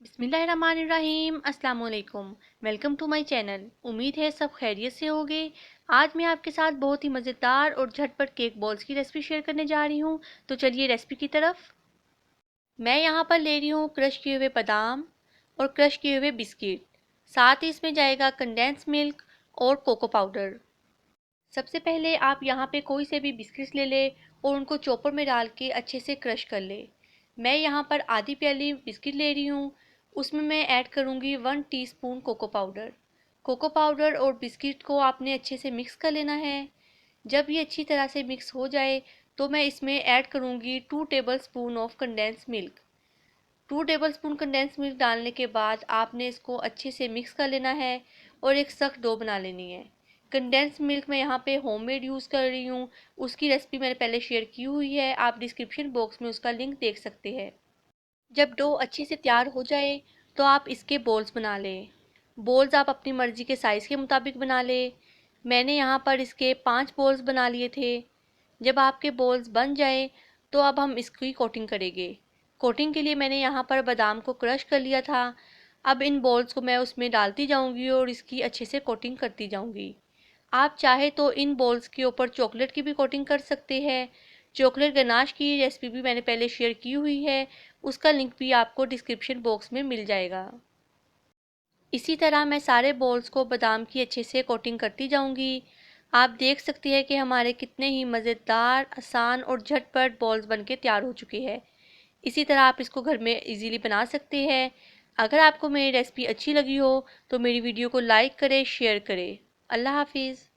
बिस्मिल्लाहिर्रहमानिर्रहीम अस्सलाम वालेकुम। Welcome to my channel. उम्मीद है सब खैरियत से होंगे। आज मैं आपके साथ बहुत ही मज़ेदार और झटपट केक बॉल्स की रेसिपी शेयर करने जा रही हूँ। तो चलिए रेसिपी की तरफ। मैं यहाँ पर ले रही हूँ क्रश किए हुए बादाम और क्रश किए हुए बिस्किट। साथ ही इसमें जाएगा कंडेंस मिल्क और कोको पाउडर। सबसे पहले आप यहाँ पे कोई से भी बिस्किट्स ले लें और उनको चॉपर में डाल के अच्छे से क्रश कर लें। मैं यहाँ पर आधी प्याली बिस्किट ले रही हूँ। उसमें मैं ऐड करूँगी 1 teaspoon cocoa powder. Cocoa powder और बिस्किट को आपने अच्छे से मिक्स कर लेना है। जब ये अच्छी तरह से मिक्स हो जाए तो मैं इसमें ऐड करूँगी 2 table spoon of condense milk. 2 table spoon condense milk डालने के बाद आपने इसको अच्छे से मिक्स कर लेना है और एक सख्त डो बना लेनी है। कंडेंस मिल्क मैं यहाँ पे होममेड यूज़ कर रही हूँ। उसकी रेसिपी मैंने पहले शेयर की हुई है, आप डिस्क्रिप्शन बॉक्स में उसका लिंक देख सकते हैं। जब डो अच्छे से तैयार हो जाए तो आप इसके बॉल्स बना लें। बॉल्स आप अपनी मर्ज़ी के साइज़ के मुताबिक बना लें। मैंने यहाँ पर इसके 5 बॉल्स बना लिए थे। जब आपके बॉल्स बन जाए तो अब हम इसकी कोटिंग करेंगे। कोटिंग के लिए मैंने यहाँ पर बादाम को क्रश कर लिया था। अब इन बॉल्स को मैं उसमें डालती जाऊँगी और इसकी अच्छे से कोटिंग करती जाऊँगी। आप चाहे तो इन बॉल्स के ऊपर चॉकलेट की भी कोटिंग कर सकते हैं। चॉकलेट गनाश की रेसिपी भी मैंने पहले शेयर की हुई है, उसका लिंक भी आपको डिस्क्रिप्शन बॉक्स में मिल जाएगा। इसी तरह मैं सारे बॉल्स को बादाम की अच्छे से कोटिंग करती जाऊंगी। आप देख सकते हैं कि हमारे कितने ही मज़ेदार, आसान और झटपट बॉल्स बनके तैयार हो चुके हैं। इसी तरह आप इसको घर में इजीली बना सकते हैं। अगर आपको मेरी रेसिपी अच्छी लगी हो तो मेरी वीडियो को लाइक करें, शेयर करें। अल्लाह हाफिज़।